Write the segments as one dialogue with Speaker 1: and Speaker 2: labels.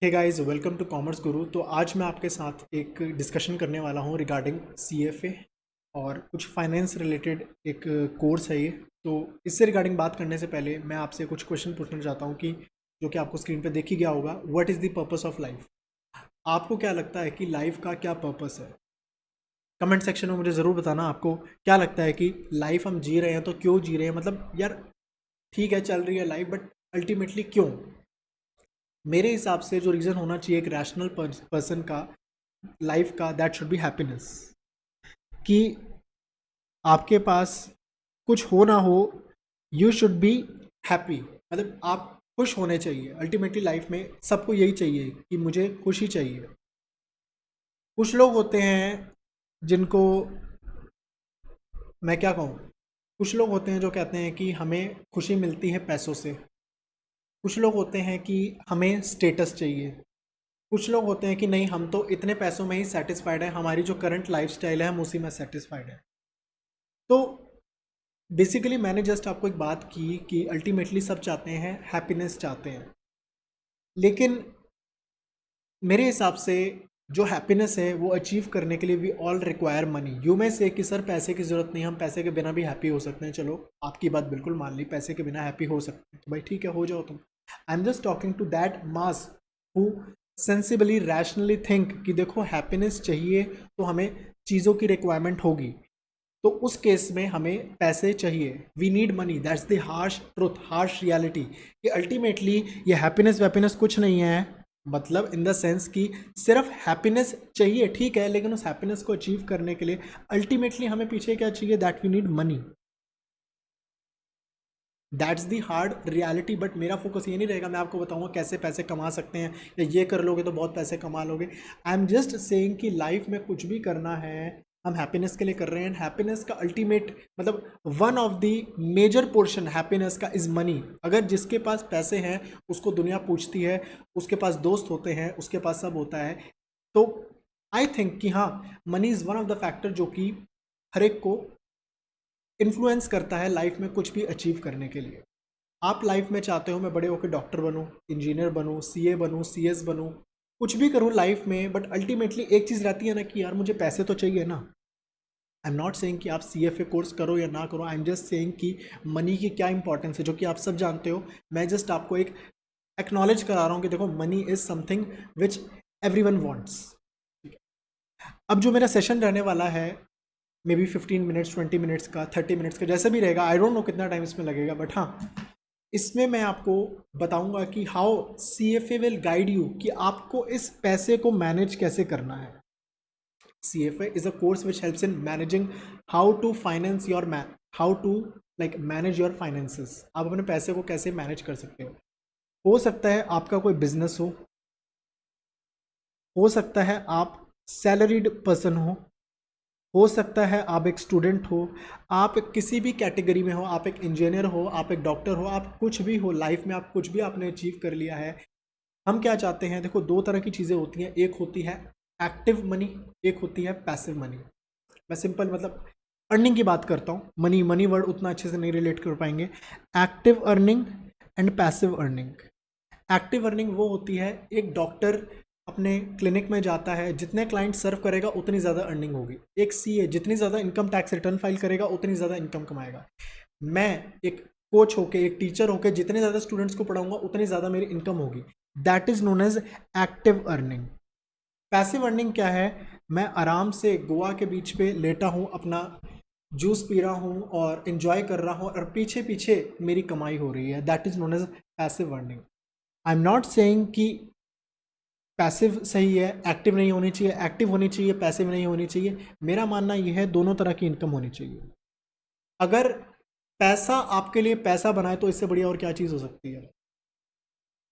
Speaker 1: Hey guys, welcome to Commerce Guru. तो आज मैं आपके साथ एक डिस्कशन करने वाला हूँ रिगार्डिंग सीएफए और कुछ फाइनेंस रिलेटेड एक कोर्स है ये। तो इससे रिगार्डिंग बात करने से पहले मैं आपसे कुछ क्वेश्चन पूछना चाहता हूँ कि जो कि आपको स्क्रीन पे देख ही गया होगा। What is the purpose of life? आपको क्या लगता है कि लाइफ का क्या पर्पस है? कमेंट सेक्शन में मुझे ज़रूर बताना आपको क्या लगता है कि लाइफ हम जी रहे हैं तो क्यों जी रहे हैं। मतलब यार, ठीक है चल रही है लाइफ, बट अल्टीमेटली क्यों? मेरे हिसाब से जो रीज़न होना चाहिए एक रैशनल पर्सन का लाइफ का, दैट शुड बी हैप्पीनेस। कि आपके पास कुछ हो ना हो, यू शुड बी हैप्पी। मतलब आप खुश होने चाहिए। अल्टीमेटली लाइफ में सबको यही चाहिए कि मुझे खुशी चाहिए। कुछ लोग होते हैं जिनको मैं क्या कहूँ, कुछ लोग होते हैं जो कहते हैं कि हमें खुशी मिलती है पैसों से। कुछ लोग होते हैं कि हमें स्टेटस चाहिए। कुछ लोग होते हैं कि नहीं, हम तो इतने पैसों में ही सेटिस्फाइड है, हमारी जो करंट लाइफस्टाइल है हम उसी में सेटिस्फाइड है। तो बेसिकली मैंने जस्ट आपको एक बात की कि अल्टीमेटली सब चाहते हैं, हैप्पीनेस चाहते हैं। लेकिन मेरे हिसाब से जो हैप्पीनेस है वो अचीव करने के लिए वी ऑल रिक्वायर मनी। यू में से कि सर पैसे की ज़रूरत नहीं, हम पैसे के बिना भी हैप्पी हो सकते हैं। चलो, आपकी बात बिल्कुल मान ली, पैसे के बिना हैप्पी हो सकते हैं तो भाई ठीक है, हो जाओ तुम। I am just talking to that mass who sensibly rationally think कि देखो, हैप्पीनेस चाहिए तो हमें चीज़ों की रिक्वायरमेंट होगी। तो उस केस में हमें पैसे चाहिए, we need money. That's the harsh truth, harsh reality कि अल्टीमेटली ये हैप्पीनेस वैप्पीनेस कुछ नहीं है। मतलब इन द सेंस कि सिर्फ हैप्पीनेस चाहिए, ठीक है, लेकिन उस हैप्पीनेस को अचीव करने के लिए अल्टीमेटली हमें पीछे क्या चाहिए? That we need money. That's the hard reality. But मेरा फोकस ये नहीं रहेगा, मैं आपको बताऊंगा कैसे पैसे कमा सकते हैं या ये कर लोगे तो बहुत पैसे कमा लोगे। आई एम जस्ट सेइंग कि लाइफ में कुछ भी करना है हम हैप्पीनेस के लिए कर रहे हैं। हैप्पीनेस का अल्टीमेट मतलब one of the major portion happiness का इज मनी। अगर जिसके पास पैसे हैं उसको दुनिया पूछती है, उसके पास दोस्त होते हैं, उसके पास सब होता है। तो आई थिंक कि हाँ, money is one of the factor जो कि हर एक को इन्फ्लुएंस करता है लाइफ में कुछ भी अचीव करने के लिए। आप लाइफ में चाहते हो मैं बड़े होकर डॉक्टर बनूं, इंजीनियर बनूं, सीए बनूं, सीएस बनूं, कुछ भी करूं लाइफ में, बट अल्टीमेटली एक चीज़ रहती है ना कि यार मुझे पैसे तो चाहिए ना। आई एम नॉट सेइंग कि आप सीएफए कोर्स करो या ना करो, आई एम जस्ट सेइंग कि मनी की क्या इंपॉर्टेंस है जो कि आप सब जानते हो। मैं जस्ट आपको एक एक्नॉलेज करा रहा हूँ कि देखो, money is something which every one wants. अब जो मेरा सेशन रहने वाला है, मे बी 15 मिनट्स, 20 मिनट्स का, 30 मिनट्स का, जैसे भी रहेगा, आई डोंट नो कितना टाइम इसमें लगेगा, बट हाँ, इसमें मैं आपको बताऊंगा कि how CFA will guide you कि आपको इस पैसे को मैनेज कैसे करना है। CFA is a course which helps in managing how to finance your how to like manage your finances. आप अपने पैसे को कैसे मैनेज कर सकते हो सकता है आपका कोई बिजनेस हो सकता है आप सैलरीड पर्सन हो सकता है आप एक स्टूडेंट हो, आप किसी भी कैटेगरी में हो, आप एक इंजीनियर हो, आप एक डॉक्टर हो, आप कुछ भी हो लाइफ में, आप कुछ भी आपने अचीव कर लिया है। हम क्या चाहते हैं? देखो, दो तरह की चीज़ें होती हैं, एक होती है एक्टिव मनी, एक होती है पैसिव मनी। मैं सिंपल मतलब अर्निंग की बात करता हूँ, मनी मनी वर्ड उतना अच्छे से नहीं रिलेट कर पाएंगे। Active earning and passive earning. Active earning वो होती है, एक डॉक्टर अपने क्लिनिक में जाता है, जितने क्लाइंट सर्व करेगा उतनी ज़्यादा अर्निंग होगी। एक सीए जितनी ज़्यादा इनकम टैक्स रिटर्न फाइल करेगा उतनी ज़्यादा इनकम कमाएगा। मैं एक कोच होके, एक टीचर होके जितने ज़्यादा स्टूडेंट्स को पढ़ाऊंगा उतनी ज़्यादा मेरी इनकम होगी। That is known as active earning. Passive earning क्या है? मैं आराम से गोवा के बीच पे लेटा हूँ, अपना जूस पी रहा हूँ और इन्जॉय कर रहा हूँ, और पीछे पीछे मेरी कमाई हो रही है। That is known as passive earning. I am not saying कि पैसिव सही है, एक्टिव नहीं होनी चाहिए, एक्टिव होनी चाहिए, पैसिव नहीं होनी चाहिए। मेरा मानना यह है दोनों तरह की इनकम होनी चाहिए। अगर पैसा आपके लिए पैसा बनाए तो इससे बढ़िया और क्या चीज़ हो सकती है?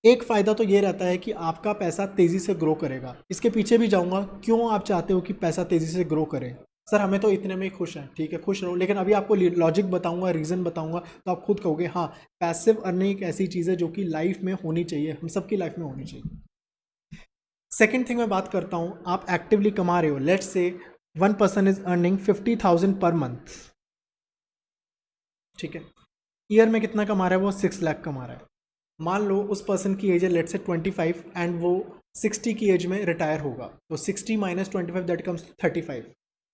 Speaker 1: एक फ़ायदा तो ये रहता है कि आपका पैसा तेज़ी से ग्रो करेगा। इसके पीछे भी जाऊंगा, क्यों आप चाहते हो कि पैसा तेज़ी से ग्रो करे? सर हमें तो इतने में ही खुश हैं, ठीक है खुश रहो, लेकिन अभी आपको लॉजिक बताऊंगा, रीज़न बताऊंगा, तो आप खुद कहोगे हाँ, पैसिव अर्निंग एक ऐसी चीज़ है जो कि लाइफ में होनी चाहिए, हम सबकी लाइफ में होनी चाहिए। सेकेंड थिंग मैं बात करता हूँ, आप एक्टिवली कमा रहे हो, let's say one person is earning 50,000 per month, ठीक है। ईयर में कितना कमा रहा है वो? 6 लाख कमा रहा है। मान लो उस पर्सन की एज है लेट्स से 25 एंड वो 60 की एज में रिटायर होगा, तो 60 माइनस 25 दैट कम्स 35।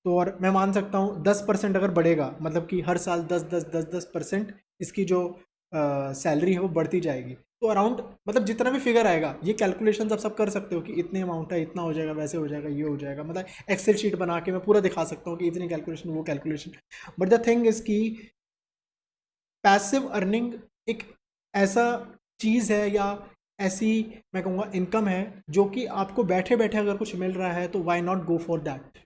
Speaker 1: तो और मैं मान सकता हूँ 10% अगर बढ़ेगा, मतलब कि हर साल 10-10-10-10% इसकी जो सैलरी है वो बढ़ती जाएगी, तो अराउंड मतलब जितना भी फिगर आएगा, ये कैलकुलेशन आप सब कर सकते हो कि इतने अमाउंट है, इतना हो जाएगा, वैसे हो जाएगा, ये हो जाएगा, मतलब एक्सेल शीट बना के मैं पूरा दिखा सकता हूँ कि इतनी कैलकुलेशन, वो calculation. But the thing is कि पैसिव अर्निंग एक ऐसा चीज़ है या ऐसी मैं कहूँगा इनकम है जो कि आपको बैठे बैठे अगर कुछ मिल रहा है तो why not go for that.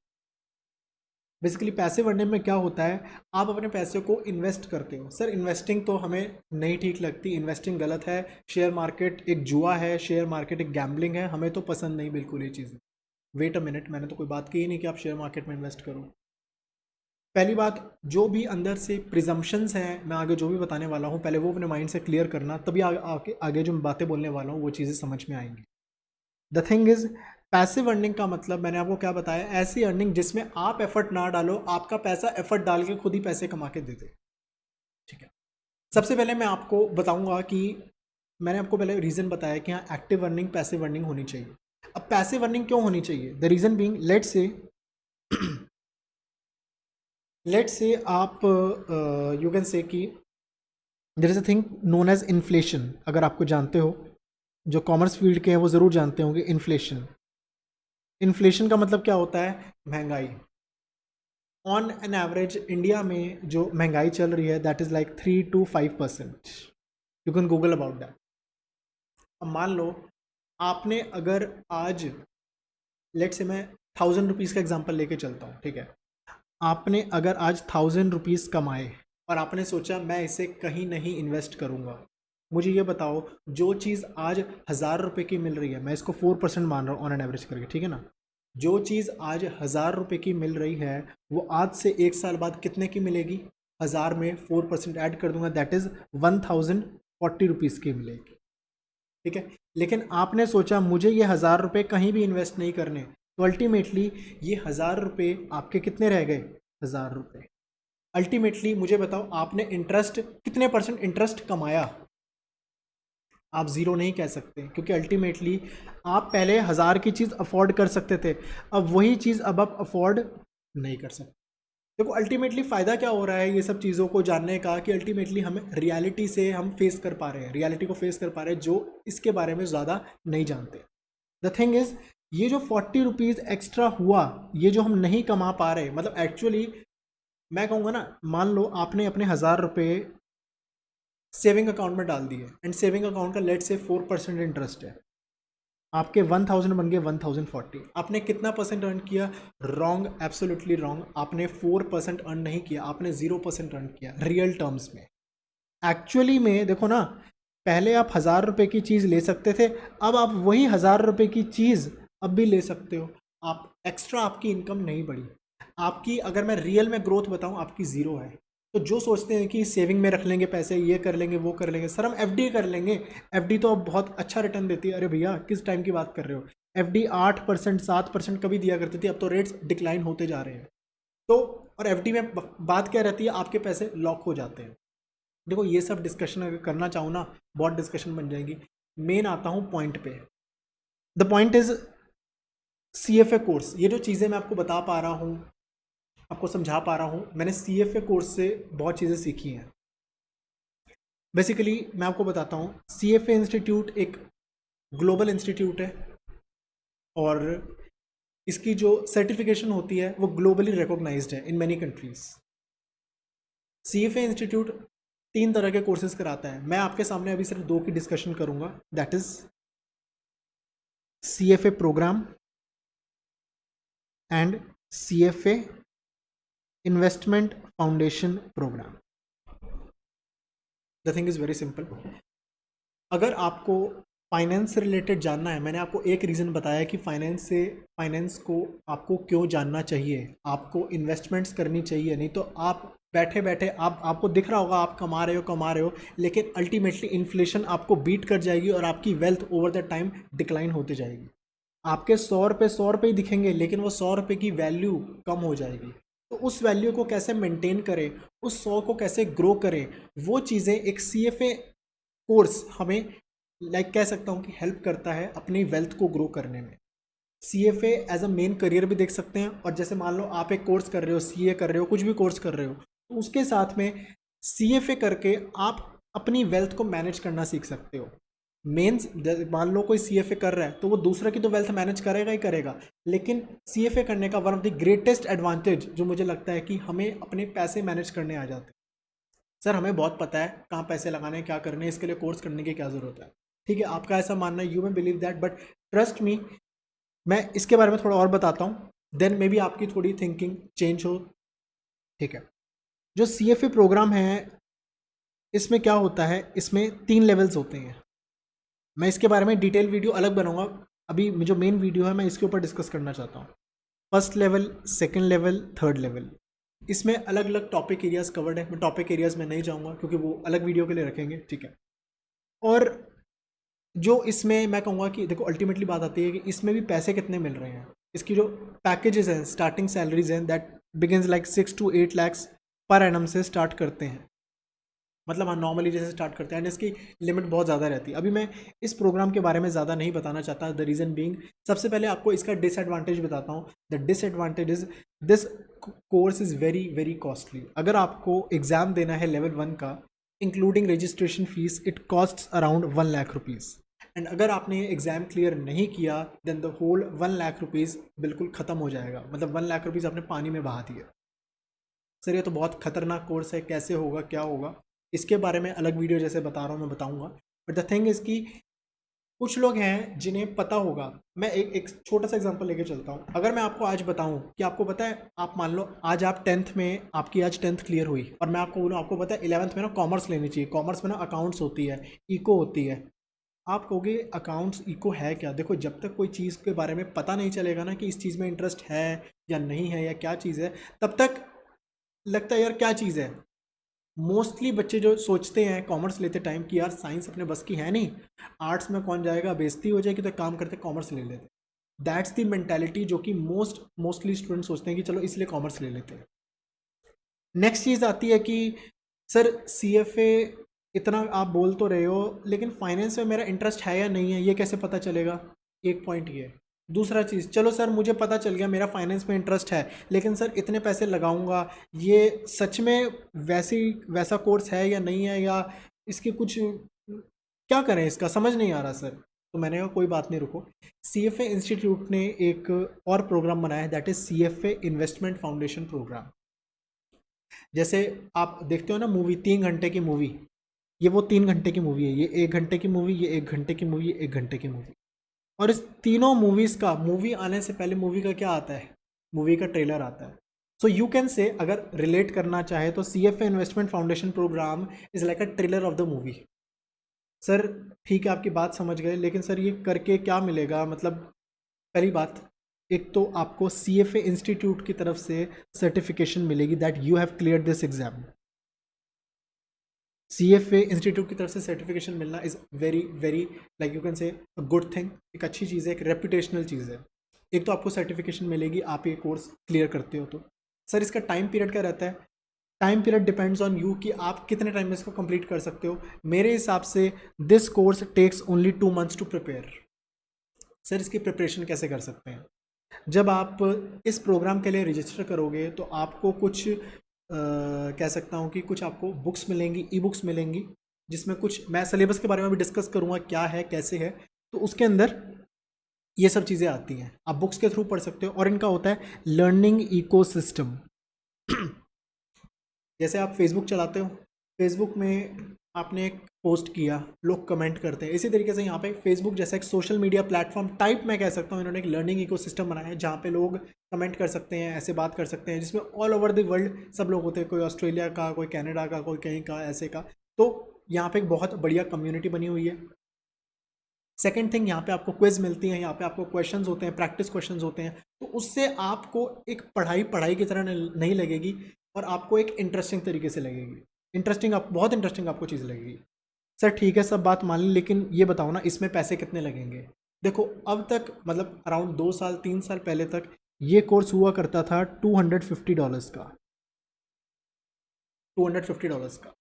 Speaker 1: Basically passive earning में क्या होता है, आप अपने पैसे को इन्वेस्ट करते हो। सर इन्वेस्टिंग तो हमें नहीं ठीक लगती, इन्वेस्टिंग गलत है, शेयर मार्केट एक जुआ है, शेयर मार्केट एक गैम्बलिंग है, हमें तो पसंद नहीं बिल्कुल ये चीज़ें। वेट अ मिनट, मैंने तो कोई बात की ही नहीं कि आप शेयर मार्केट में इन्वेस्ट करो। पहली बात, जो भी अंदर से प्रिजम्पशंस हैं, मैं आगे जो भी बताने वाला हूँ पहले वो अपने माइंड से क्लियर करना, तभी आगे जो मैं बातें बोलने वाला हूँ वो चीज़ें समझ में आएंगी। The thing is, passive earning का मतलब मैंने आपको क्या बताया, ऐसी अर्निंग जिसमें आप एफर्ट ना डालो, आपका पैसा एफर्ट डाल के खुद ही पैसे कमा के दे दे। ठीक है, सबसे पहले मैं आपको बताऊंगा कि मैंने आपको पहले रीज़न बताया कि हाँ एक्टिव अर्निंग पैसिव अर्निंग होनी चाहिए। अब पैसिव अर्निंग क्यों होनी चाहिए, the reason being, let's say आप यू कैन से कि there is a thing known as inflation. अगर आपको जानते हो, जो कॉमर्स फील्ड के हैं वो ज़रूर जानते होंगे इन्फ्लेशन। इन्फ्लेशन का मतलब क्या होता है, महंगाई। ऑन एन एवरेज इंडिया में जो महंगाई चल रही है that is like 3 to 5%। You can Google about that. अब मान लो आपने अगर आज, लेट से मैं 1000 रुपीज़ का एग्जांपल लेके चलता हूँ, ठीक है। आपने अगर आज 1000 रुपीज़ कमाए और आपने सोचा मैं इसे कहीं नहीं इन्वेस्ट करूँगा, मुझे ये बताओ, जो चीज़ आज 1000 रुपये की मिल रही है, मैं इसको 4% मान रहा हूँ ऑन एन एवरेज करके, ठीक है ना, जो चीज़ आज 1000 रुपये की मिल रही है वो आज से 1 साल बाद कितने की मिलेगी, 1000 में 4% ऐड कर दूंगा, दैट इज़ 1040 रुपीज़ की मिलेगी। ठीक है, लेकिन आपने सोचा मुझे ये 1000 रुपये कहीं भी इन्वेस्ट नहीं करने, तो अल्टीमेटली ये 1000 रुपये आपके कितने रह गए, 1000 रुपये। अल्टीमेटली मुझे बताओ आपने इंटरेस्ट कितने परसेंट इंटरेस्ट कमाया, आप ज़ीरो नहीं कह सकते, क्योंकि अल्टीमेटली आप पहले 1000 की चीज़ अफोर्ड कर सकते थे, अब वही चीज़ अब आप अफोर्ड नहीं कर सकते। देखो अल्टीमेटली फ़ायदा क्या हो रहा है ये सब चीज़ों को जानने का, कि अल्टीमेटली हमें रियलिटी से हम फेस कर पा रहे हैं, रियलिटी को फेस कर पा रहे हैं, जो इसके बारे में ज़्यादा नहीं जानते। द थिंग इज़, ये जो 40 रुपीज़ एक्स्ट्रा हुआ, ये जो हम नहीं कमा पा रहे, मतलब एक्चुअली मैं कहूँगा ना, मान लो आपने अपने 1000 रुपये सेविंग अकाउंट में डाल दिए, एंड सेविंग अकाउंट का लेट से 4% इंटरेस्ट है, आपके 1000 बन गए 1040, आपने कितना परसेंट अर्न किया, रॉन्ग, एब्सोल्युटली रॉन्ग, आपने 4% अर्न नहीं किया, आपने 0% अर्न किया रियल टर्म्स में। एक्चुअली में देखो ना, पहले आप 1000 रुपये की चीज़ ले सकते थे, अब आप वही 1000 रुपये की चीज़ अब भी ले सकते हो, आप एक्स्ट्रा, आपकी इनकम नहीं बढ़ी, आपकी अगर मैं रियल में ग्रोथ बताऊं आपकी ज़ीरो है। तो जो सोचते हैं कि सेविंग में रख लेंगे पैसे, ये कर लेंगे वो कर लेंगे, सर हम एफडी कर लेंगे, एफडी तो अब बहुत अच्छा रिटर्न देती है। अरे भैया किस टाइम की बात कर रहे हो, एफडी 8% 7% कभी दिया करती थी, अब तो रेट्स डिक्लाइन होते जा रहे हैं। तो और एफडी में बात क्या रहती है, आपके पैसे लॉक हो जाते हैं। देखो ये सब डिस्कशन अगर करना चाहूँ ना, बहुत डिस्कशन बन जाएगी। मेन आता हूँ पॉइंट पे। The point is CFA course, ये जो चीज़ें मैं आपको बता पा रहा हूँ, आपको समझा पा रहा हूँ, मैंने CFA कोर्स से बहुत चीज़ें सीखी हैं। बेसिकली मैं आपको बताता हूँ, CFA इंस्टीट्यूट एक ग्लोबल इंस्टीट्यूट है, और इसकी जो सर्टिफिकेशन होती है वो ग्लोबली रिकॉग्नाइज्ड है in many countries. CFA institute 3 तरह के कोर्सेज कराता है, मैं आपके सामने अभी सिर्फ 2 की डिस्कशन करूंगा, that is CFA programme and CFA investment foundation programme. The thing is very simple, अगर आपको फाइनेंस से रिलेटेड जानना है, मैंने आपको एक रीज़न बताया कि फाइनेंस को आपको क्यों जानना चाहिए, आपको इन्वेस्टमेंट्स करनी चाहिए, नहीं तो आप बैठे बैठे आपको दिख रहा होगा आप कमा रहे हो, लेकिन अल्टीमेटली इन्फ्लेशन आपको बीट कर जाएगी और आपकी wealth over the time decline होती जाएगी। आपके 100 रुपये ही दिखेंगे, लेकिन वो 100 रुपये की वैल्यू कम हो जाएगी। तो उस वैल्यू को कैसे मेंटेन करें, उस 100 को कैसे ग्रो करें, वो चीज़ें एक CFA कोर्स हमें कह सकता हूँ कि हेल्प करता है अपनी वेल्थ को ग्रो करने में। CFA as a main career भी देख सकते हैं। और जैसे मान लो आप एक कोर्स कर रहे हो, CA कर रहे हो, कुछ भी कोर्स कर रहे हो, तो उसके साथ में CFA करके आप अपनी वेल्थ को मैनेज करना सीख सकते हो। मेंस मान लो कोई CFA कर रहा है तो वो दूसरे की तो वेल्थ मैनेज करेगा ही करेगा, लेकिन CFA करने का one of the greatest advantage जो मुझे लगता है कि हमें अपने पैसे मैनेज करने आ जाते हैं। सर हमें बहुत पता है कहाँ पैसे लगाने हैं, क्या करने हैं, इसके लिए कोर्स करने की क्या ज़रूरत है। ठीक है, आपका ऐसा मानना है, you may believe that, but trust me, मैं इसके बारे में थोड़ा और बताता हूँ, देन मे बी आपकी थोड़ी थिंकिंग चेंज हो। ठीक है, जो CFA प्रोग्राम है इसमें क्या होता है, इसमें 3 लेवल्स होते हैं। मैं इसके बारे में डिटेल वीडियो अलग बनाऊंगा, अभी जो मेन वीडियो है मैं इसके ऊपर डिस्कस करना चाहता हूँ। First level, second level, third level, इसमें अलग अलग टॉपिक एरियाज कवर्ड है। मैं टॉपिक एरियाज में नहीं जाऊँगा क्योंकि वो अलग वीडियो के लिए रखेंगे। ठीक है, और जो इसमें मैं कहूँगा कि देखो अल्टीमेटली बात आती है कि इसमें भी पैसे कितने मिल रहे हैं। इसकी जो पैकेजेस हैं, स्टार्टिंग सैलरीज हैं, that begins like 6 to 8 lakhs per annum से स्टार्ट करते हैं। मतलब हाँ, नॉर्मली जैसे स्टार्ट करते हैं एंड इसकी लिमिट बहुत ज़्यादा रहती है। अभी मैं इस प्रोग्राम के बारे में ज़्यादा नहीं बताना चाहता, द रीज़न बीइंग, सबसे पहले आपको इसका डिसएडवांटेज बताता हूँ। The disadvantage is this course is very very costly. अगर आपको एग्ज़ाम देना है लेवल 1 का, including registration fees, it cost around 1 lakh rupees. And अगर आपने ये एग्ज़ाम क्लियर नहीं किया then the whole 1 lakh rupees बिल्कुल ख़त्म हो जाएगा। मतलब 1 लाख रुपीज़ आपने पानी में बहा दिए। सर ये तो बहुत खतरनाक कोर्स है, कैसे होगा, क्या होगा, इसके बारे में अलग वीडियो जैसे बता रहा हूँ मैं बताऊंगा। बट द थिंग इज़ कि कुछ लोग हैं जिन्हें पता होगा। मैं एक छोटा सा एग्जांपल लेके चलता हूँ। अगर मैं आपको आज बताऊँ कि आपको पता है, आप मान लो आज आप 10th में, आपकी आज 10th क्लियर हुई, और मैं आपको बोलूँ आपको पता है 11th में ना कॉमर्स लेनी चाहिए, कॉमर्स में ना अकाउंट्स होती है, इको होती है। आप कहोगे अकाउंट्स इको है क्या? देखो जब तक कोई चीज़ के बारे में पता नहीं चलेगा ना कि इस चीज़ में इंटरेस्ट है या नहीं है या क्या चीज़ है, तब तक लगता है यार क्या चीज़ है। मोस्टली बच्चे जो सोचते हैं कॉमर्स लेते टाइम कि यार साइंस अपने बस की है नहीं, आर्ट्स में कौन जाएगा, बेइज्जती हो जाएगी, तो एक काम करते कॉमर्स ले लेते। दैट्स द मेंटालिटी जो कि मोस्टली स्टूडेंट सोचते हैं कि चलो इसलिए कॉमर्स ले लेते हैं। नेक्स्ट चीज़ आती है कि सर CFA इतना आप बोल तो रहे हो, लेकिन फाइनेंस में मेरा इंटरेस्ट है या नहीं है ये कैसे पता चलेगा? एक पॉइंट ये। दूसरा चीज़, चलो सर मुझे पता चल गया मेरा फाइनेंस में इंटरेस्ट है, लेकिन सर इतने पैसे लगाऊंगा, ये सच में वैसा कोर्स है या नहीं है, या इसके कुछ क्या करें, इसका समझ नहीं आ रहा सर। तो मैंने कहा कोई बात नहीं, रुको। CFA इंस्टीट्यूट ने एक और प्रोग्राम बनाया है, that is CFA investment foundation programme. जैसे आप देखते हो ना मूवी, 3 घंटे की मूवी, ये वो 3 घंटे की मूवी है, ये 1 घंटे की मूवी, ये 1 घंटे की मूवी, ये 1 घंटे की मूवी। और इस तीनों मूवीज़ का, मूवी आने से पहले मूवी का क्या आता है, मूवी का ट्रेलर आता है। सो यू कैन से, अगर रिलेट करना चाहे तो CFA investment foundation programme is like a trailer of the movie. Sir ठीक है, आपकी बात समझ गए, लेकिन सर ये करके क्या मिलेगा? मतलब पहली बात, एक तो आपको CFA इंस्टीट्यूट की तरफ से सर्टिफिकेशन मिलेगी that you have clear this exam. CFA institute की तरफ से सर्टिफिकेशन मिलना is very very, like you can से अ गुड थिंग, एक अच्छी चीज़ है, एक रेपुटेशनल चीज़ है। एक तो आपको सर्टिफिकेशन मिलेगी, आप ये कोर्स क्लियर करते हो तो। सर इसका टाइम पीरियड क्या रहता है? Time period depends on you कि आप कितने टाइम में इसको कंप्लीट कर सकते हो। मेरे हिसाब से this course takes only 2 months to prepare. Sir इसकी प्रिपरेशन कैसे कर सकते हैं? जब आप इस प्रोग्राम के लिए रजिस्टर करोगे तो आपको कुछ कह सकता हूँ कि कुछ आपको बुक्स मिलेंगी, ई बुक्स मिलेंगी, जिसमें कुछ मैं सिलेबस के बारे में भी डिस्कस करूँगा क्या है कैसे है, तो उसके अंदर ये सब चीज़ें आती हैं, आप बुक्स के थ्रू पढ़ सकते हो। और इनका होता है लर्निंग इकोसिस्टम। जैसे आप फेसबुक चलाते हो, फेसबुक में आपने एक पोस्ट किया, लोग कमेंट करते हैं, इसी तरीके से यहाँ पे फेसबुक जैसा एक सोशल मीडिया प्लेटफॉर्म टाइप मैं कह सकता हूँ, इन्होंने एक लर्निंग इकोसिस्टम बनाया है जहाँ पे लोग कमेंट कर सकते हैं, ऐसे बात कर सकते हैं, जिसमें ऑल ओवर द वर्ल्ड सब लोग होते हैं, कोई ऑस्ट्रेलिया का, कोई कनाडा का, कोई कहीं का, ऐसे का। तो यहाँ पे एक बहुत बढ़िया कम्युनिटी बनी हुई है। सेकेंड थिंग, यहाँ पे आपको क्विज मिलती है, यहाँ पे आपको क्वेश्चंस होते हैं, प्रैक्टिस क्वेश्चंस होते हैं, तो उससे आपको एक पढ़ाई पढ़ाई की तरह नहीं लगेगी, और आपको एक इंटरेस्टिंग तरीके से लगेगी। इंटरेस्टिंग, आप बहुत इंटरेस्टिंग आपको चीज़ लगेगी। सर ठीक है, सब बात मान ली, लेकिन ये बताओ ना इसमें पैसे कितने लगेंगे? देखो अब तक, मतलब अराउंड 2 साल 3 साल पहले तक ये कोर्स हुआ करता था $250 का, $250 का।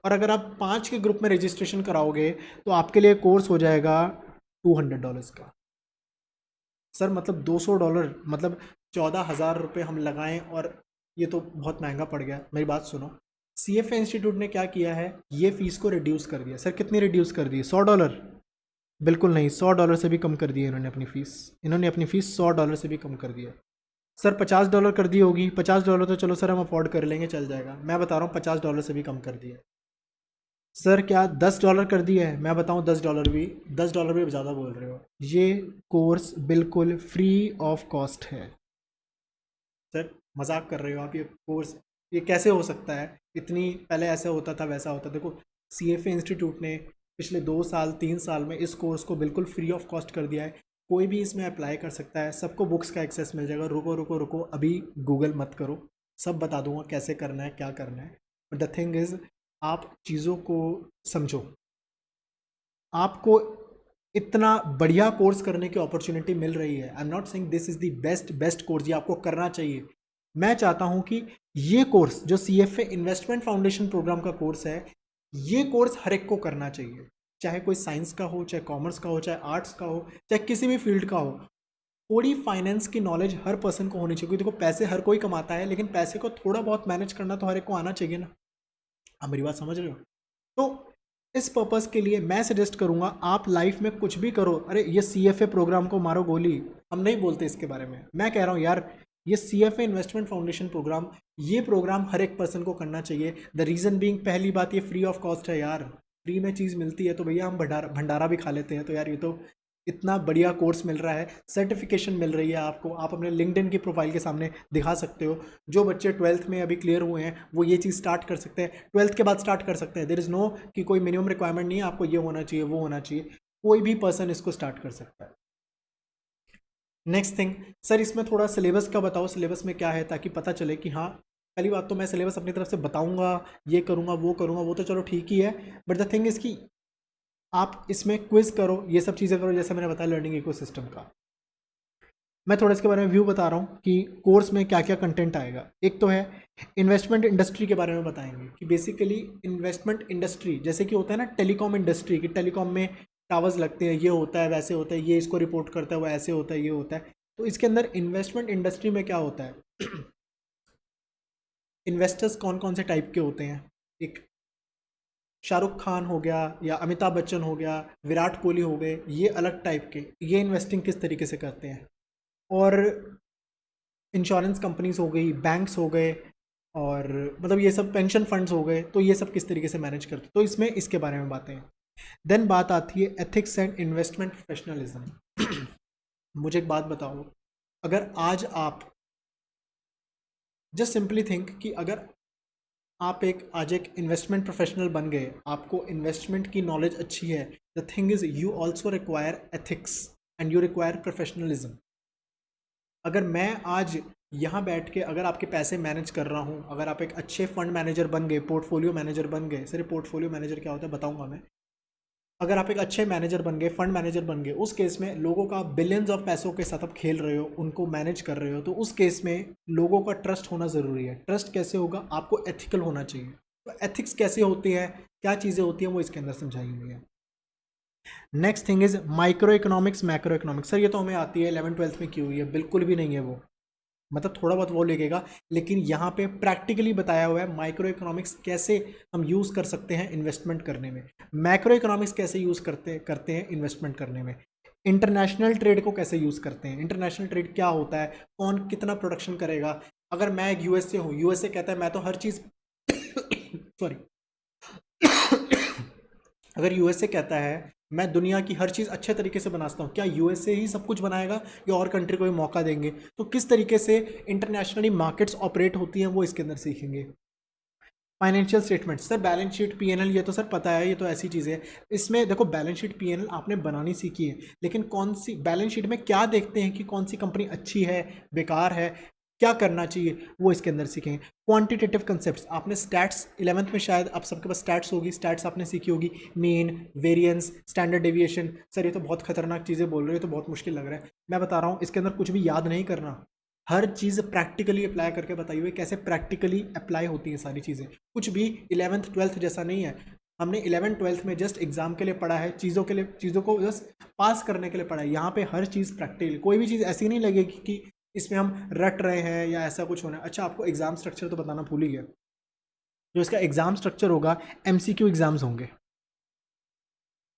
Speaker 1: और अगर आप 5 के ग्रुप में रजिस्ट्रेशन कराओगे तो आपके लिए कोर्स हो जाएगा $200 का। सर मतलब $200, मतलब 14,000 रुपये हम लगाएं, और ये तो बहुत महंगा पड़ गया। मेरी बात सुनो, CFA इंस्टीट्यूट ने क्या किया है, ये फीस को रिड्यूस कर दिया। सर कितनी रिड्यूस कर दी? $100? बिल्कुल नहीं, $100 से भी कम कर दिया इन्होंने अपनी फ़ीस। इन्होंने अपनी फ़ीस $100 से भी कम कर दिया। सर $50 कर दी होगी। $50 तो चलो सर हम अफोर्ड कर लेंगे, चल जाएगा। मैं बता रहा हूँ $50 से भी कम कर दिया। सर क्या $10 कर दिया है? मैं बताऊँ $10 भी ज़्यादा बोल रहे हो। ये कोर्स बिल्कुल फ्री ऑफ कॉस्ट है। सर मजाक कर रहे हो आप? ये कोर्स ये कैसे हो सकता है? इतनी पहले ऐसा होता था, वैसा होता। देखो CFA इंस्टीट्यूट ने पिछले 2 साल 3 साल में इस कोर्स को बिल्कुल फ्री ऑफ कॉस्ट कर दिया है। कोई भी इसमें अप्लाई कर सकता है, सबको बुक्स का एक्सेस मिल जाएगा। रुको रुको रुको, अभी गूगल मत करो, सब बता दूंगा कैसे करना है, क्या करना है। बट द थिंग इज़, आप चीज़ों को समझो। आपको इतना बढ़िया कोर्स करने की अपॉर्चुनिटी मिल रही है। आई am not saying this is the best course, ये आपको करना चाहिए। मैं चाहता हूं कि ये कोर्स जो CFA इन्वेस्टमेंट फाउंडेशन प्रोग्राम का कोर्स है, ये कोर्स हर एक को करना चाहिए। चाहे कोई साइंस का हो, चाहे कॉमर्स का हो, चाहे आर्ट्स का हो, चाहे किसी भी फील्ड का हो। थोड़ी फाइनेंस की नॉलेज हर पर्सन को होनी चाहिए, क्योंकि देखो पैसे हर कोई कमाता है, लेकिन पैसे को थोड़ा बहुत मैनेज करना तो हर एक को आना चाहिए ना। आप मेरी बात समझ रहे हो? तो इस पर्पस के लिए मैं सजेस्ट करूंगा, आप लाइफ में कुछ भी करो। अरे ये CFA प्रोग्राम को मारो गोली, हम नहीं बोलते इसके बारे में। मैं कह रहा हूँ यार, ये CFA इन्वेस्टमेंट फाउंडेशन प्रोग्राम, ये प्रोग्राम हर एक पर्सन को करना चाहिए। द रीज़न बीइंग, पहली बात ये फ्री ऑफ कॉस्ट है यार। फ्री में चीज़ मिलती है तो भैया हम भंडारा भी खा लेते हैं। तो यार ये तो इतना बढ़िया कोर्स मिल रहा है, सर्टिफिकेशन मिल रही है आपको, आप अपने लिंक्डइन की प्रोफाइल के सामने दिखा सकते हो। जो बच्चे 12th में अभी क्लियर हुए हैं वो ये चीज़ स्टार्ट कर सकते हैं, 12th के बाद स्टार्ट कर सकते हैं। देयर इज़ नो कि कोई मिनिमम रिक्वायरमेंट नहीं है आपको ये होना चाहिए वो होना चाहिए, कोई भी पर्सन इसको स्टार्ट कर सकता है। नेक्स्ट थिंग, सर इसमें थोड़ा सिलेबस का बताओ, सिलेबस में क्या है, ताकि पता चले कि हाँ। पहली बात तो मैं सिलेबस अपनी तरफ से बताऊंगा, ये करूंगा वो तो चलो ठीक ही है। बट द थिंग इज़ कि आप इसमें क्विज करो, ये सब चीज़ें करो, जैसे मैंने बताया लर्निंग इकोसिस्टम का। मैं थोड़ा इसके बारे में व्यू बता रहा हूँ कि कोर्स में क्या क्या कंटेंट आएगा। एक तो है इन्वेस्टमेंट इंडस्ट्री के बारे में बताएंगे कि बेसिकली इन्वेस्टमेंट इंडस्ट्री जैसे कि होता है ना टेलीकॉम इंडस्ट्री, की टेलीकॉम में टावर्स लगते हैं, ये होता है वैसे होता है, ये इसको रिपोर्ट करता है, वो ऐसे होता है, ये होता है। तो इसके अंदर इन्वेस्टमेंट इंडस्ट्री में क्या होता है, इन्वेस्टर्स कौन कौन से टाइप के होते हैं। एक शाहरुख खान हो गया, या अमिताभ बच्चन हो गया, विराट कोहली हो गए, ये अलग टाइप के, ये इन्वेस्टिंग किस तरीके से करते हैं। और इंश्योरेंस कंपनीज हो गई, बैंक्स हो गए, और मतलब ये सब पेंशन फंड्स हो गए, तो ये सब किस तरीके से मैनेज करते हैं, तो इसमें इसके बारे में बातें हैं। देन बात आती है एथिक्स एंड इन्वेस्टमेंट प्रोफेशनलिज्म। मुझे एक बात बताओ, अगर आज आप जस्ट सिंपली थिंक कि अगर आप आज एक इन्वेस्टमेंट प्रोफेशनल बन गए, आपको इन्वेस्टमेंट की नॉलेज अच्छी है, the thing is you also require ethics and you require professionalism. अगर मैं आज यहाँ बैठ के अगर आपके पैसे मैनेज कर रहा हूँ, अगर आप एक अच्छे फंड मैनेजर बन गए, पोर्टफोलियो मैनेजर बन गए, सर पोर्टफोलियो मैनेजर क्या होता है बताऊँगा मैं। अगर आप एक अच्छे मैनेजर बन गए, फंड मैनेजर बन गए, उस केस में लोगों का बिलियंस ऑफ पैसों के साथ आप खेल रहे हो, उनको मैनेज कर रहे हो, तो उस केस में लोगों का ट्रस्ट होना ज़रूरी है। ट्रस्ट कैसे होगा? आपको एथिकल होना चाहिए। तो एथिक्स कैसे होती है, क्या चीज़ें होती हैं, वो इसके अंदर समझाई हुई है। Next thing is micro economics, macro economics. Sir ये तो हमें आती है 11th-12th में की हुई है, बिल्कुल भी नहीं है वो, मतलब थोड़ा बहुत वो लगेगा, लेकिन यहाँ पे प्रैक्टिकली बताया हुआ है माइक्रो इकोनॉमिक्स कैसे हम यूज़ कर सकते हैं इन्वेस्टमेंट करने में, मैक्रो इकोनॉमिक्स कैसे यूज़ करते हैं इन्वेस्टमेंट करने में, इंटरनेशनल ट्रेड को कैसे यूज़ करते हैं, इंटरनेशनल ट्रेड क्या होता है, कौन कितना प्रोडक्शन करेगा। अगर मैं एक USA हूँ, USA कहता है मैं तो हर चीज़ सॉरी अगर USA कहता है मैं दुनिया की हर चीज़ अच्छे तरीके से बनाता हूँ, क्या USA ही सब कुछ बनाएगा या और कंट्री को भी मौका देंगे? तो किस तरीके से इंटरनेशनली मार्केट्स ऑपरेट होती हैं वो इसके अंदर सीखेंगे। Financial statement, sir balance sheet P&L ये तो सर पता है, ये तो ऐसी चीज़ है। इसमें देखो बैलेंस शीट P&L आपने बनानी सीखी है, लेकिन कौन सी बैलेंस शीट में क्या देखते हैं कि कौन सी कंपनी अच्छी है, बेकार है, क्या करना चाहिए, वो इसके अंदर सीखेंगे। क्वांटिटेटिव कंसेप्ट्स आपने स्टैट्स 11th में शायद आप सबके पास स्टैट्स होगी, स्टैट्स आपने सीखी होगी, mean, variance, standard deviation. Sir ये तो बहुत खतरनाक चीज़ें बोल रहे हो, तो बहुत मुश्किल लग रहा है। मैं बता रहा हूँ इसके अंदर कुछ भी याद नहीं करना, हर चीज़ प्रैक्टिकली अप्लाई करके बताई हुई है, कैसे प्रैक्टिकली अप्लाई होती हैं सारी चीज़ें। कुछ भी 11th 12th जैसा नहीं है। हमने 11th 12th में जस्ट एग्जाम के लिए पढ़ा है, चीज़ों के लिए, चीज़ों को जस्ट पास करने के लिए पढ़ा है। यहाँ पे हर चीज़ प्रैक्टिकल, कोई भी चीज़ ऐसी नहीं लगेगी कि इसमें हम रट रहे हैं या ऐसा कुछ होना है। अच्छा, आपको एग्जाम स्ट्रक्चर तो बताना भूल ही गया। जो इसका एग्जाम स्ट्रक्चर होगा, एमसीक्यू एग्जाम्स होंगे।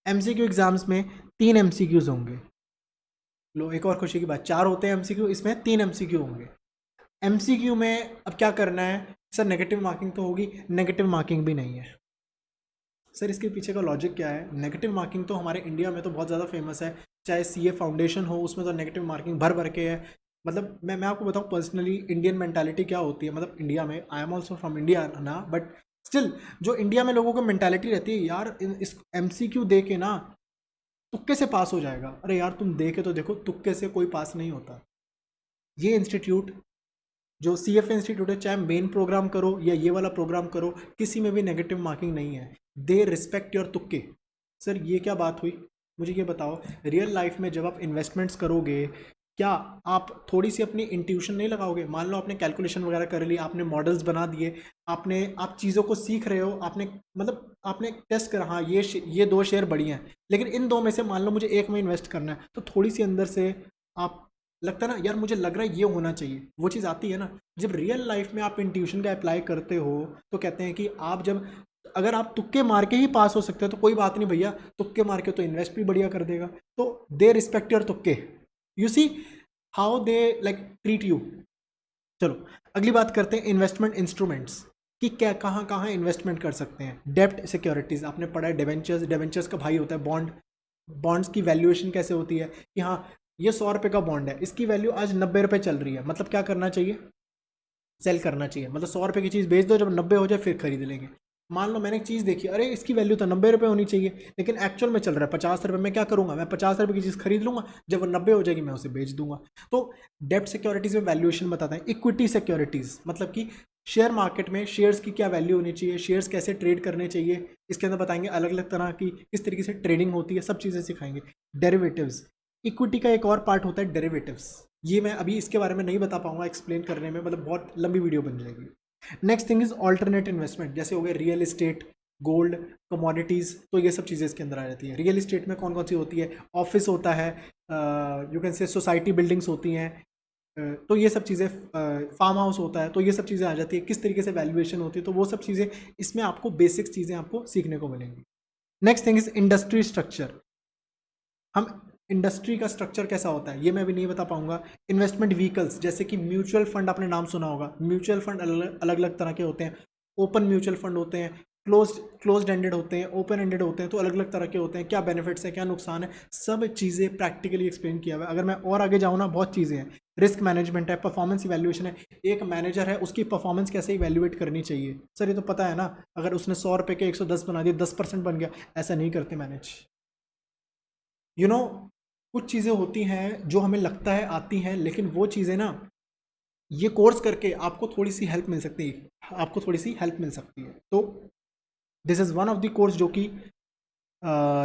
Speaker 1: एमसीक्यू एग्जाम्स में 3 एमसीक्यूज होंगे। लो, एक और खुशी की बात, 4 होते हैं एमसीक्यू, इसमें 3 एमसीक्यू होंगे। एमसीक्यू में अब क्या करना है सर? नेगेटिव मार्किंग तो होगी? नेगेटिव मार्किंग भी नहीं है सर। इसके पीछे का लॉजिक क्या है? नेगेटिव मार्किंग तो हमारे इंडिया में तो बहुत ज़्यादा फेमस है, चाहे सीए फाउंडेशन हो, उसमें तो नेगेटिव मार्किंग भर भर के है। मतलब मैं आपको बताऊँ पर्सनली इंडियन मेंटालिटी क्या होती है, मतलब इंडिया में, I am also from India ना, बट स्टिल जो इंडिया में लोगों को मेंटालिटी रहती है, यार इस एमसीक्यू दे के ना तुक्के से पास हो जाएगा। अरे यार तुम दे के तो देखो, तुक्के से कोई पास नहीं होता। ये इंस्टीट्यूट जो CFA इंस्टीट्यूट है, चाहे मेन प्रोग्राम करो या ये वाला प्रोग्राम करो, किसी में भी नेगेटिव मार्किंग नहीं है। दे रिस्पेक्ट योर तुक्के। सर ये क्या बात हुई? मुझे ये बताओ, रियल लाइफ में जब आप इन्वेस्टमेंट्स करोगे, क्या आप थोड़ी सी अपनी इंट्यूशन नहीं लगाओगे? मान लो आपने कैलकुलेशन वगैरह कर ली, आपने मॉडल्स बना दिए, आप चीज़ों को सीख रहे हो, आपने टेस्ट करा, हाँ ये 2 शेयर बढ़िया हैं, लेकिन इन 2 में से मान लो मुझे एक में इन्वेस्ट करना है, तो थोड़ी सी अंदर से आप लगता है ना, यार मुझे लग रहा है ये होना चाहिए, वो चीज़ आती है ना। जब रियल लाइफ में आप इंट्यूशन का अप्लाई करते हो, तो कहते हैं कि आप जब, अगर आप तुक्के मार के ही पास हो सकते हो तो कोई बात नहीं भैया, तुक्के मार के तो इन्वेस्ट भी बढ़िया कर देगा। तो दे रिस्पेक्ट योर तुक्के, you see how they like treat you. चलो अगली बात करते हैं, इन्वेस्टमेंट इंस्ट्रूमेंट्स कि क्या कहाँ कहाँ इन्वेस्टमेंट कर सकते हैं। डेब्ट सिक्योरिटीज़ आपने पढ़ा है, डिवेंचर्स, डिवेंचर्स का भाई होता है बॉन्ड। बॉन्ड्स की वैल्यूएशन कैसे होती है कि हाँ ये 100 रुपये का बॉन्ड है, इसकी वैल्यू आज 90 रुपये चल रही है, मतलब क्या करना चाहिए? सेल करना चाहिए। मतलब 100 रुपये की चीज़ बेच दो, जब 90 हो जाए फिर खरीद लेंगे। मान लो मैंने एक चीज़ देखी, अरे इसकी वैल्यू तो 90 रुपये होनी चाहिए, लेकिन एक्चुअल में चल रहा है 50 रुपये, में क्या करूँगा? मैं 50 रुपये की चीज़ खरीद लूँगा, जब वो 90 हो जाएगी मैं उसे बेच दूंगा। तो डेब्ट सिक्योरिटीज़ में वैल्यूएशन बताते हैं। इक्विटी सिक्योरिटीज़ मतलब कि शेयर मार्केट में शेयर्स की क्या वैल्यू होनी चाहिए, शेयर्स कैसे ट्रेड करने चाहिए, इसके अंदर बताएंगे अलग अलग तरह की किस तरीके से ट्रेडिंग होती है, सब चीज़ें सिखाएंगे। डेरिवेटिव्स, इक्विटी का एक और पार्ट होता है डेरिवेटिव्स। ये मैं अभी इसके बारे में नहीं बता पाऊंगा एक्सप्लेन करने में, मतलब बहुत लंबी वीडियो बन जाएगी। Next thing is alternate investment, जैसे हो गए रियल एस्टेट, गोल्ड, कमोडिटीज़, तो ये सब चीज़ें इसके अंदर आ जाती है। रियल एस्टेट में कौन कौन सी होती है? ऑफिस होता है, यू कैन से सोसाइटी बिल्डिंग्स होती हैं, तो ये सब चीज़ें, फार्म हाउस होता है, तो ये सब चीज़ें आ जाती है। किस तरीके से वैल्यूएशन होती है, तो वो सब चीज़ें इसमें आपको बेसिक चीज़ें आपको सीखने को मिलेंगी। Next thing is industry structure. हम इंडस्ट्री का स्ट्रक्चर कैसा होता है ये मैं भी नहीं बता पाऊंगा। इन्वेस्टमेंट व्हीकल्स, जैसे कि म्यूचुअल फंड, आपने नाम सुना होगा। म्यूचुअल फंड अलग अलग तरह के होते हैं। ओपन म्यूचुअल फंड होते हैं, क्लोज्ड एंडेड होते हैं, ओपन एंडेड होते हैं, तो अलग अलग तरह के होते हैं। क्या बेनिफिट्स है, क्या नुकसान है, सब चीज़ें प्रैक्टिकली एक्सप्लेन किया हुआ है। अगर मैं और आगे जाऊँ ना, बहुत चीज़ें हैं। रिस्क मैनेजमेंट है, परफॉर्मेंस इवैल्यूएशन है। एक मैनेजर है, उसकी परफॉर्मेंस कैसे इवैल्यूएट करनी चाहिए। सर ये तो पता है ना, अगर उसने 100 रुपये के 110 बना दिए, 10% बन गया, ऐसा नहीं करते मैनेज। यू नो, कुछ चीज़ें होती हैं जो हमें लगता है आती हैं, लेकिन वो चीज़ें ना, ये कोर्स करके आपको थोड़ी सी हेल्प मिल सकती है, आपको थोड़ी सी हेल्प मिल सकती है। तो this is one of the course जो कि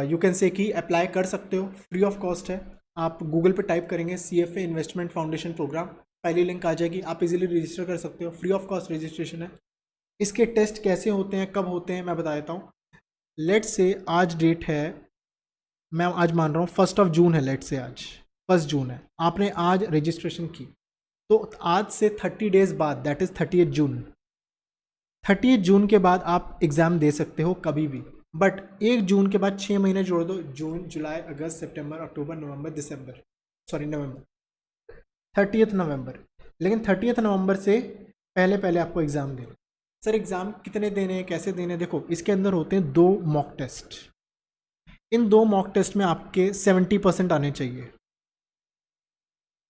Speaker 1: यू कैन से कि अप्लाई कर सकते हो, फ्री ऑफ कॉस्ट है। आप गूगल पे टाइप करेंगे CFA इन्वेस्टमेंट फाउंडेशन प्रोग्राम, पहली लिंक आ जाएगी, आप इजीली रजिस्टर कर सकते हो, फ्री ऑफ कॉस्ट रजिस्ट्रेशन है। इसके टेस्ट कैसे होते हैं, कब होते हैं, मैं बता देता हूँ। लेट्स से आज डेट है, मैं आज मान रहा हूँ 1 जून है, लेट से आज 1 जून है, आपने आज रजिस्ट्रेशन की, तो आज से 30 डेज बाद, दैट इज़ 30 जून, 30 जून के बाद आप एग्ज़ाम दे सकते हो कभी भी। बट 1 जून के बाद 6 महीने जोड़ दो, जून, जुलाई, अगस्त, सितंबर, अक्टूबर, नवंबर, दिसंबर, सॉरी नवंबर, 30 नवंबर। लेकिन 30 नवंबर से पहले पहले आपको एग्ज़ाम देना। सर एग्ज़ाम कितने देने हैं, कैसे देने हैं? देखो इसके अंदर होते हैं 2 मॉक टेस्ट। इन 2 मॉक टेस्ट में आपके 70% आने चाहिए।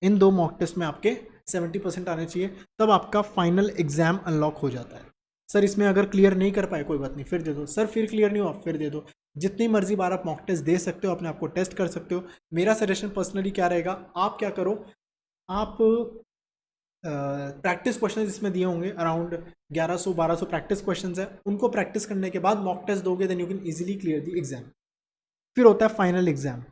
Speaker 1: इन 2 मॉक टेस्ट में आपके 70% आने चाहिए, तब आपका फाइनल एग्जाम अनलॉक हो जाता है। सर इसमें अगर क्लियर नहीं कर पाए कोई बात नहीं, फिर दे दो। सर फिर क्लियर नहीं हुआ, फिर दे दो। जितनी मर्जी बार आप मॉक टेस्ट दे सकते हो, अपने आप को टेस्ट कर सकते हो। मेरा सजेशन पर्सनली क्या रहेगा, आप क्या करो, आप प्रैक्टिस क्वेश्चन इसमें दिए होंगे, अराउंड 1100-1200 प्रैक्टिस क्वेश्चन है, उनको प्रैक्टिस करने के बाद मॉक टेस्ट दोगे, then you can easily clear the exam. फिर होता है फाइनल एग्जाम।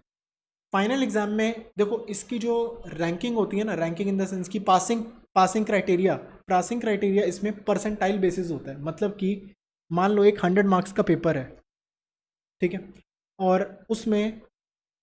Speaker 1: फाइनल एग्जाम में देखो इसकी जो रैंकिंग होती है ना, रैंकिंग इन द सेंस की पासिंग क्राइटेरिया इसमें परसेंटाइल बेसिस होता है। मतलब कि मान लो एक 100 मार्क्स का पेपर है, ठीक है, और उसमें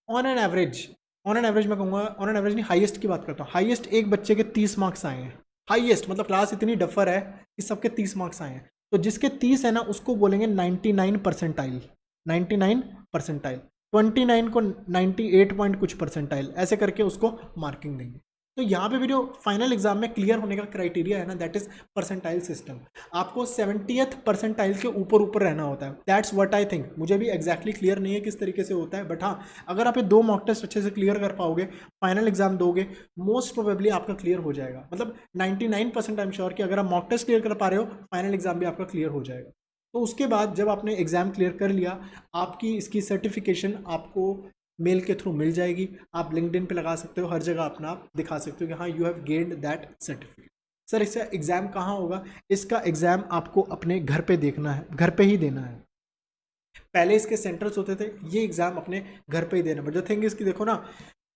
Speaker 1: ऑन एन एवरेज मैं कहूँगा, ऑन एन एवरेज नहीं, हाईएस्ट की बात करता हूँ, हाईएस्ट एक बच्चे के 30 मार्क्स आए हैं। हाईएस्ट मतलब क्लास इतनी डफर है कि सबके 30 मार्क्स आए हैं, तो जिसके 30 है ना उसको बोलेंगे 99 परसेंटाइल, 99 परसेंटाइल, 29 को 98 पॉइंट कुछ परसेंटाइल, ऐसे करके उसको मार्किंग देंगे। तो यहाँ पे भी जो फाइनल एग्जाम में क्लियर होने का क्राइटेरिया है ना, दैट इज परसेंटाइल सिस्टम। आपको 70th परसेंटाइल के ऊपर ऊपर रहना होता है, दैट्स व्हाट आई थिंक। मुझे भी एग्जैक्टली क्लियर नहीं है किस तरीके से होता है, बट हाँ, अगर आप ये 2 मॉक टेस्ट अच्छे से क्लियर कर पाओगे, फाइनल एग्जाम दोगे, मोस्ट प्रोबेबली आपका क्लियर हो जाएगा। मतलब 99% आई एम श्योर कि अगर आप मॉक टेस्ट क्लियर कर पा रहे हो, फाइनल एग्जाम भी आपका क्लियर हो जाएगा। तो उसके बाद जब आपने एग्जाम क्लियर कर लिया, आपकी इसकी सर्टिफिकेशन आपको मेल के थ्रू मिल जाएगी। आप लिंक्डइन पे लगा सकते हो, हर जगह अपना आप दिखा सकते हो कि हाँ, you have gained that certificate. Sir इसका एग्ज़ाम कहाँ होगा? इसका एग्ज़ाम आपको अपने घर पे देखना है, घर पे ही देना है। पहले इसके सेंटर्स होते थे, ये एग्ज़ाम अपने घर पे ही देना। बट द थिंग इसकी देखो ना,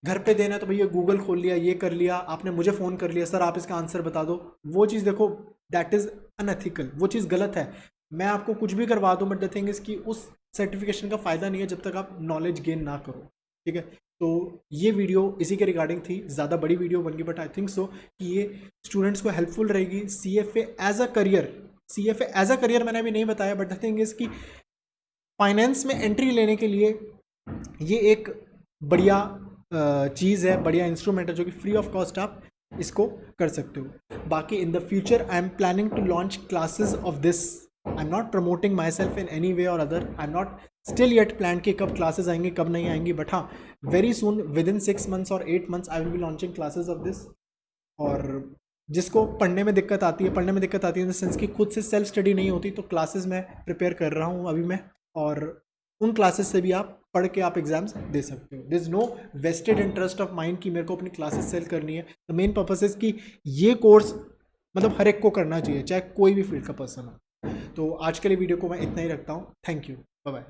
Speaker 1: घर पे देना है तो भैया गूगल खोल लिया, ये कर लिया, आपने मुझे फ़ोन कर लिया, सर आप इसका आंसर बता दो, वो चीज़ देखो दैट इज़ अनएथिकल, वो चीज़ गलत है। मैं आपको कुछ भी करवा दूँ, बट द थिंग इज़ कि उस सर्टिफिकेशन का फ़ायदा नहीं है जब तक आप नॉलेज गेन ना करो, ठीक है। तो ये वीडियो इसी के रिगार्डिंग थी, ज़्यादा बड़ी वीडियो बन गई, बट आई थिंक सो कि ये स्टूडेंट्स को हेल्पफुल रहेगी। CFA as a career, CFA as a career मैंने अभी नहीं बताया, बट द थिंग इज़ कि फाइनेंस में एंट्री लेने के लिए ये एक बढ़िया चीज़ है, बढ़िया इंस्ट्रूमेंट है, जो कि फ्री ऑफ कॉस्ट आप इसको कर सकते हो। बाकी in the future I am planning to launch classes of this. I am not promoting myself in any way और other, I am not still yet plan कि कब क्लासेस आएंगे कब नहीं आएंगी, बट हाँ, very soon within 6 months और 8 months I will be launching classes of this. और जिसको पढ़ने में दिक्कत आती है इन द सेंस कि खुद से सेल्फ स्टडी नहीं होती, तो क्लासेस मैं प्रिपेयर कर रहा हूँ अभी मैं, और उन क्लासेस से भी आप पढ़ के आप एग्जाम्स दे सकते हो। This is no vested interest of mind कि मेरे को अपनी क्लासेस सेल करनी है। द मेन पर्पस इज कि ये कोर्स मतलब हर एक को करना चाहिए, चाहे कोई भी फील्ड का पर्सन हो। तो आज के लिए वीडियो को मैं इतना ही रखता हूँ। Thank you, bye bye.